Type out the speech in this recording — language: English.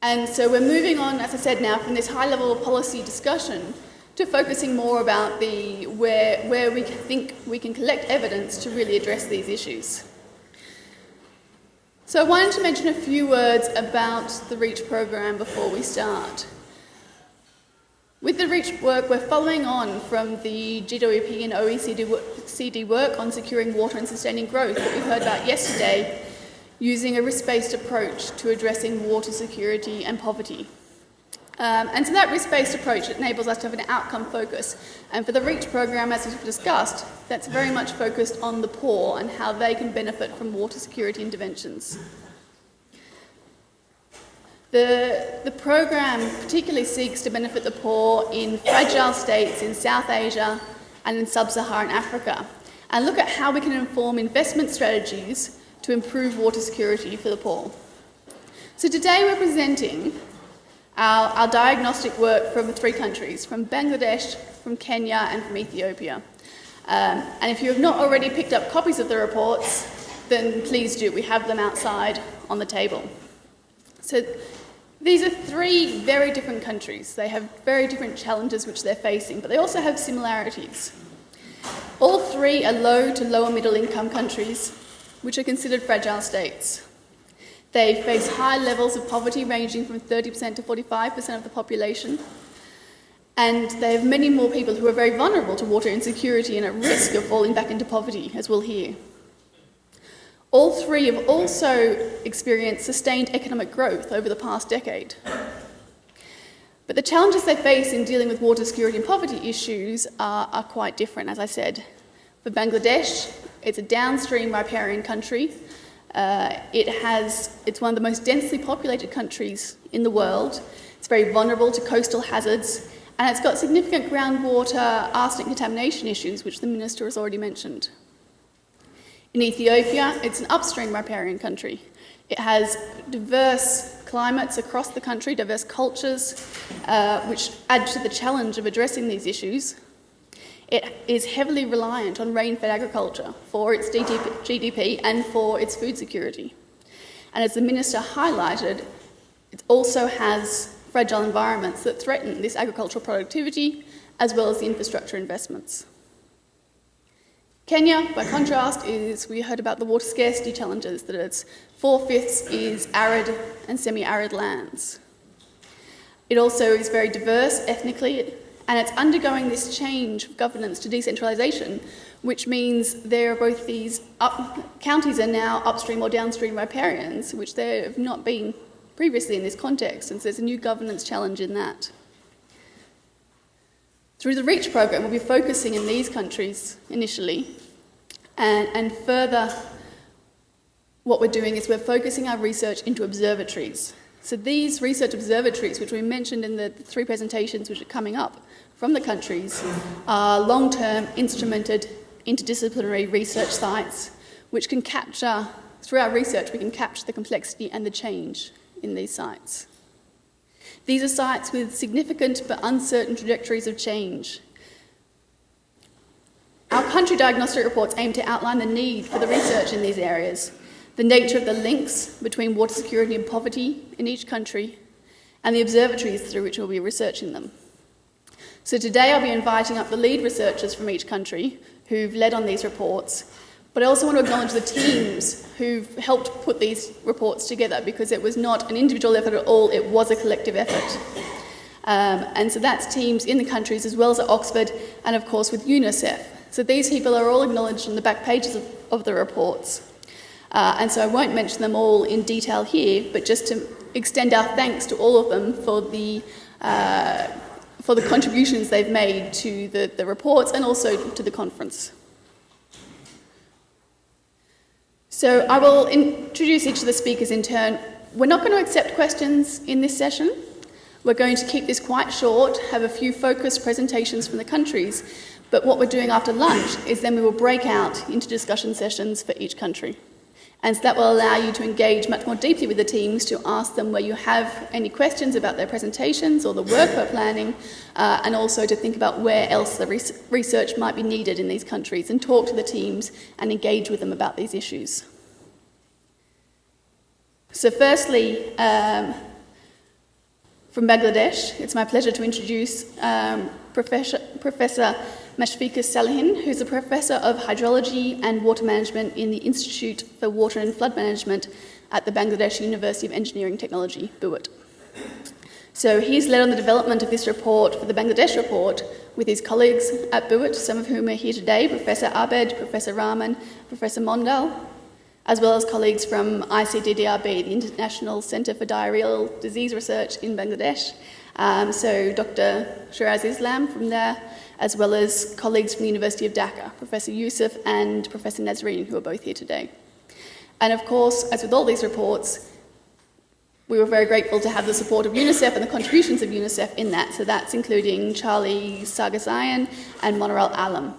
And so we're moving on, as I said now, from this high-level policy discussion to focusing more about where we think we can collect evidence to really address these issues. So I wanted to mention a few words about the REACH program before we start. With the REACH work, we're following on from the GWP and OECD work on securing water and sustaining growth that we heard about yesterday, using a risk-based approach to addressing water security and poverty. And so that risk-based approach enables us to have an outcome focus. And for the REACH program, as we've discussed, that's very much focused on the poor and how they can benefit from water security interventions. The program particularly seeks to benefit the poor in fragile states in South Asia and in sub-Saharan Africa, and look at how we can inform investment strategies to improve water security for the poor. So today we're presenting our diagnostic work from 3 countries, from Bangladesh, from Kenya and from Ethiopia. And if you have not already picked up copies of the reports, then please do. We have them outside on the table. So these are 3 very different countries. They have very different challenges which they're facing, but they also have similarities. All 3 are low to lower middle income countries, which are considered fragile states. They face high levels of poverty ranging from 30% to 45% of the population, and they have many more people who are very vulnerable to water insecurity and at risk of falling back into poverty, as we'll hear. All 3 have also experienced sustained economic growth over the past decade. But the challenges they face in dealing with water security and poverty issues are quite different, as I said. For Bangladesh, it's a downstream riparian country. It's one of the most densely populated countries in the world. It's very vulnerable to coastal hazards, and it's got significant groundwater arsenic contamination issues, which the Minister has already mentioned. In Ethiopia, it's an upstream riparian country. It has diverse climates across the country, diverse cultures, which add to the challenge of addressing these issues. It is heavily reliant on rain-fed agriculture for its GDP and for its food security. And as the Minister highlighted, it also has fragile environments that threaten this agricultural productivity as well as the infrastructure investments. Kenya, by contrast, we heard about the water scarcity challenges, that it's 4/5 is arid and semi-arid lands. It also is very diverse ethnically, and it's undergoing this change of governance to decentralisation, which means there are both these counties are now upstream or downstream riparians, which they have not been previously in this context, and so there's a new governance challenge in that. Through the REACH program, we'll be focusing in these countries initially, and further what we're doing is we're focusing our research into observatories. So these research observatories, which we mentioned in the 3 presentations which are coming up from the countries, are long-term, instrumented, interdisciplinary research sites which can capture, through our research, we can capture the complexity and the change in these sites. These are sites with significant but uncertain trajectories of change. Our country diagnostic reports aim to outline the need for the research in these areas, the nature of the links between water security and poverty in each country, and the observatories through which we'll be researching them. So today I'll be inviting up the lead researchers from each country who've led on these reports, but I also want to acknowledge the teams who've helped put these reports together, because it was not an individual effort at all, it was a collective effort. And so that's teams in the countries as well as at Oxford, and of course with UNICEF. So these people are all acknowledged on the back pages of the reports. And so I won't mention them all in detail here, but just to extend our thanks to all of them for the contributions they've made to the reports and also to the conference. So I will introduce each of the speakers in turn. We're not going to accept questions in this session. We're going to keep this quite short, have a few focused presentations from the countries, but what we're doing after lunch is then we will break out into discussion sessions for each country. And so that will allow you to engage much more deeply with the teams, to ask them where you have any questions about their presentations or the work we're planning, and also to think about where else the research might be needed in these countries, and talk to the teams and engage with them about these issues. So firstly, From Bangladesh, it's my pleasure to introduce Professor Mashfiqur Salihin, who's a Professor of Hydrology and Water Management in the Institute for Water and Flood Management at the Bangladesh University of Engineering Technology, BUIT. So he's led on the development of this report for the Bangladesh report with his colleagues at BUIT, some of whom are here today, Professor Abed, Professor Rahman, Professor Mondal, as well as colleagues from ICDDRB, the International Centre for Diarrheal Disease Research in Bangladesh, so Dr. Shiraz Islam from there, as well as colleagues from the University of Dhaka, Professor Yusuf and Professor Nazreen, who are both here today. And of course, as with all these reports, we were very grateful to have the support of UNICEF and the contributions of UNICEF in that. So that's including Charlie Sargasayan and Monoral Alam.